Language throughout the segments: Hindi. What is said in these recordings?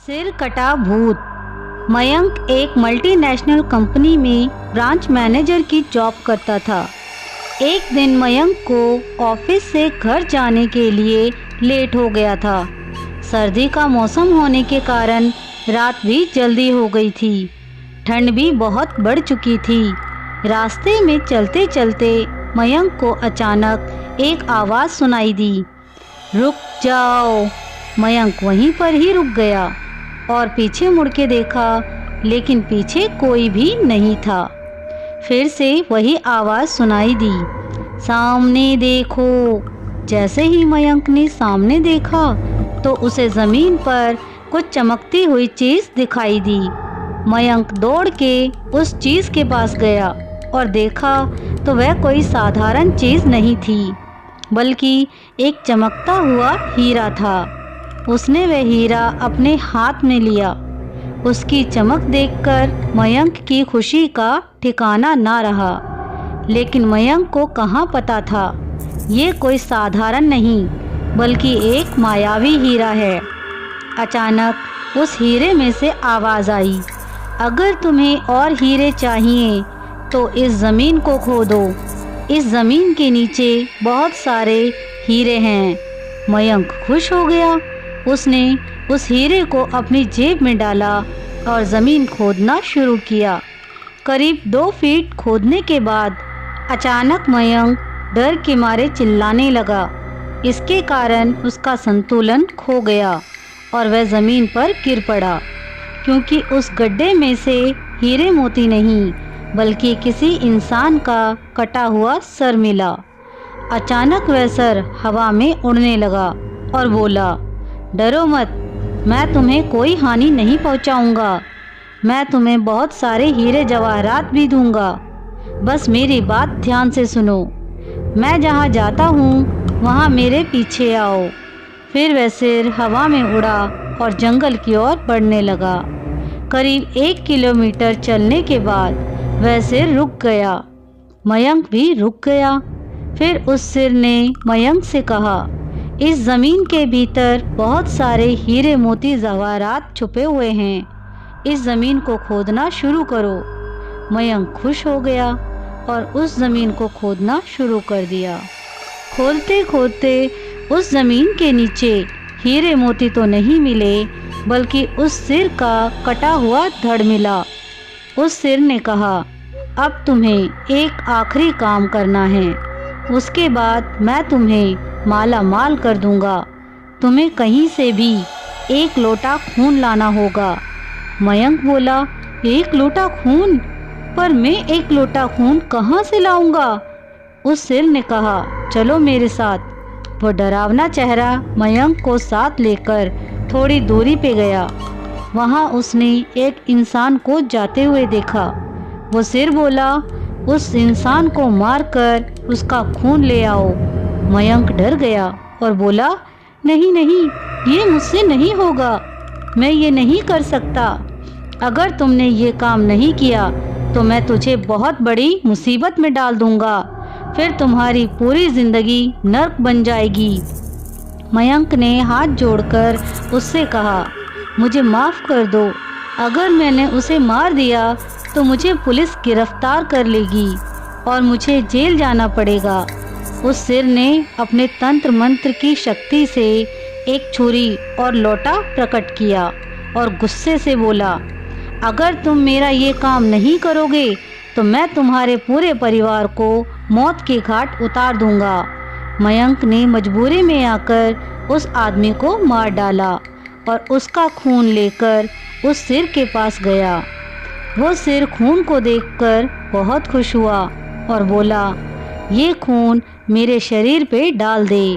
सिर कटा भूत। मयंक एक मल्टीनेशनल कंपनी में ब्रांच मैनेजर की जॉब करता था। एक दिन मयंक को ऑफिस से घर जाने के लिए लेट हो गया था। सर्दी का मौसम होने के कारण रात भी जल्दी हो गई थी। ठंड भी बहुत बढ़ चुकी थी। रास्ते में चलते चलते मयंक को अचानक एक आवाज़ सुनाई दी, रुक जाओ। मयंक वहीं पर ही रुक गया और पीछे मुड़ के देखा, लेकिन पीछे कोई भी नहीं था। फिर से वही आवाज़ सुनाई दी, सामने देखो। जैसे ही मयंक ने सामने देखा तो उसे ज़मीन पर कुछ चमकती हुई चीज़ दिखाई दी। मयंक दौड़ के उस चीज़ के पास गया और देखा तो वह कोई साधारण चीज़ नहीं थी, बल्कि एक चमकता हुआ हीरा था। उसने वह हीरा अपने हाथ में लिया। उसकी चमक देखकर मयंक की खुशी का ठिकाना ना रहा। लेकिन मयंक को कहाँ पता था, ये कोई साधारण नहीं बल्कि एक मायावी हीरा है। अचानक उस हीरे में से आवाज़ आई, अगर तुम्हें और हीरे चाहिए तो इस ज़मीन को खोदो। इस ज़मीन के नीचे बहुत सारे हीरे हैं। मयंक खुश हो गया। उसने उस हीरे को अपनी जेब में डाला और ज़मीन खोदना शुरू किया। करीब 2 फीट खोदने के बाद अचानक मयंक डर के मारे चिल्लाने लगा। इसके कारण उसका संतुलन खो गया और वह ज़मीन पर गिर पड़ा, क्योंकि उस गड्ढे में से हीरे मोती नहीं बल्कि किसी इंसान का कटा हुआ सर मिला। अचानक वह सर हवा में उड़ने लगा और बोला, डरो मत, मैं तुम्हें कोई हानि नहीं पहुंचाऊंगा। मैं तुम्हें बहुत सारे हीरे जवाहरात भी दूंगा। बस मेरी बात ध्यान से सुनो। मैं जहां जाता हूं वहां मेरे पीछे आओ। फिर वह सिर हवा में उड़ा और जंगल की ओर बढ़ने लगा। करीब 1 किलोमीटर चलने के बाद वह सिर रुक गया। मयंक भी रुक गया। फिर उस सिर ने मयंक से कहा, इस ज़मीन के भीतर बहुत सारे हीरे मोती जवाहरात छुपे हुए हैं। इस ज़मीन को खोदना शुरू करो। मयंक खुश हो गया और उस ज़मीन को खोदना शुरू कर दिया। खोदते खोदते उस ज़मीन के नीचे हीरे मोती तो नहीं मिले, बल्कि उस सिर का कटा हुआ धड़ मिला। उस सिर ने कहा, अब तुम्हें एक आखिरी काम करना है, उसके बाद मैं तुम्हें माला माल कर दूंगा। तुम्हें कहीं से भी 1 लोटा खून लाना होगा। मयंक बोला, 1 लोटा खून? पर मैं 1 लोटा खून कहाँ से लाऊंगा? उस सिर ने कहा, चलो मेरे साथ। वो डरावना चेहरा मयंक को साथ लेकर थोड़ी दूरी पे गया। वहाँ उसने एक इंसान को जाते हुए देखा। वो सिर बोला, उस इंसान को मारकर उसका खून ले आओ। मयंक डर गया और बोला, नहीं नहीं, ये मुझसे नहीं होगा। मैं ये नहीं कर सकता। अगर तुमने ये काम नहीं किया तो मैं तुझे बहुत बड़ी मुसीबत में डाल दूंगा। फिर तुम्हारी पूरी ज़िंदगी नर्क बन जाएगी। मयंक ने हाथ जोड़कर उससे कहा, मुझे माफ़ कर दो। अगर मैंने उसे मार दिया तो मुझे पुलिस गिरफ्तार कर लेगी और मुझे जेल जाना पड़ेगा। उस सिर ने अपने तंत्र मंत्र की शक्ति से एक छुरी और लोटा प्रकट किया और गुस्से से बोला, अगर तुम मेरा ये काम नहीं करोगे तो मैं तुम्हारे पूरे परिवार को मौत के घाट उतार दूंगा। मयंक ने मजबूरी में आकर उस आदमी को मार डाला और उसका खून लेकर उस सिर के पास गया। वो सिर खून को देखकर बहुत खुश हुआ और बोला, ये खून मेरे शरीर पे डाल दे।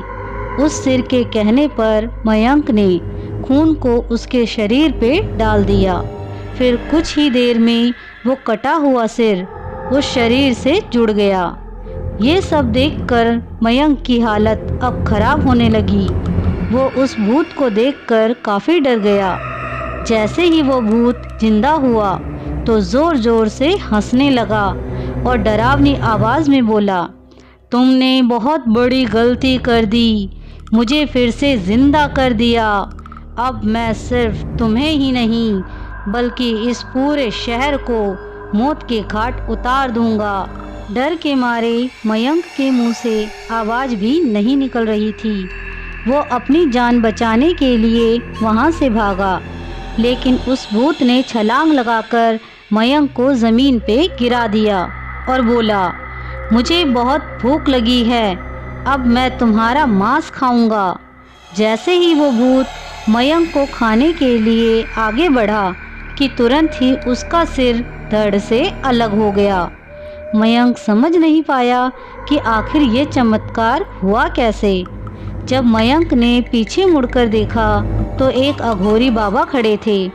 उस सिर के कहने पर मयंक ने खून को उसके शरीर पे डाल दिया। फिर कुछ ही देर में वो कटा हुआ सिर उस शरीर से जुड़ गया। ये सब देखकर मयंक की हालत अब खराब होने लगी। वो उस भूत को देखकर काफ़ी डर गया। जैसे ही वो भूत जिंदा हुआ तो ज़ोर ज़ोर से हंसने लगा और डरावनी आवाज़ में बोला, तुमने बहुत बड़ी गलती कर दी, मुझे फिर से ज़िंदा कर दिया। अब मैं सिर्फ तुम्हें ही नहीं बल्कि इस पूरे शहर को मौत के घाट उतार दूंगा। डर के मारे मयंक के मुंह से आवाज़ भी नहीं निकल रही थी। वो अपनी जान बचाने के लिए वहाँ से भागा, लेकिन उस भूत ने छलांग लगाकर मयंक को ज़मीन पे गिरा दिया और बोला, मुझे बहुत भूख लगी है, अब मैं तुम्हारा मांस खाऊंगा। जैसे ही वो भूत मयंक को खाने के लिए आगे बढ़ा कि तुरंत ही उसका सिर धड़ से अलग हो गया। मयंक समझ नहीं पाया कि आखिर ये चमत्कार हुआ कैसे। जब मयंक ने पीछे मुड़कर देखा तो एक अघोरी बाबा खड़े थे।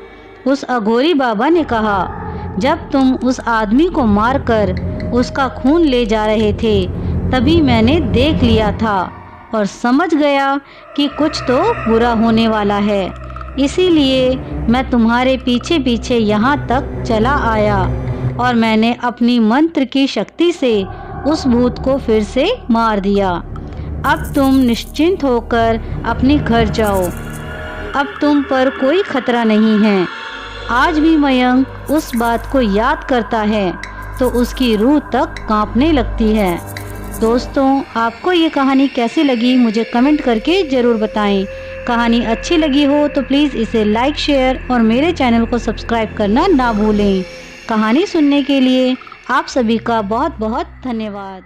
उस अघोरी बाबा ने कहा, जब तुम उस आदमी को मारकर उसका खून ले जा रहे थे तभी मैंने देख लिया था और समझ गया कि कुछ तो बुरा होने वाला है, इसीलिए मैं तुम्हारे पीछे पीछे यहाँ तक चला आया और मैंने अपनी मंत्र की शक्ति से उस भूत को फिर से मार दिया। अब तुम निश्चिंत होकर अपने घर जाओ, अब तुम पर कोई खतरा नहीं है। आज भी मयंक उस बात को याद करता है तो उसकी रूह तक कांपने लगती है। दोस्तों, आपको ये कहानी कैसी लगी मुझे कमेंट करके ज़रूर बताएं। कहानी अच्छी लगी हो तो प्लीज़ इसे लाइक, शेयर और मेरे चैनल को सब्सक्राइब करना ना भूलें। कहानी सुनने के लिए आप सभी का बहुत बहुत धन्यवाद।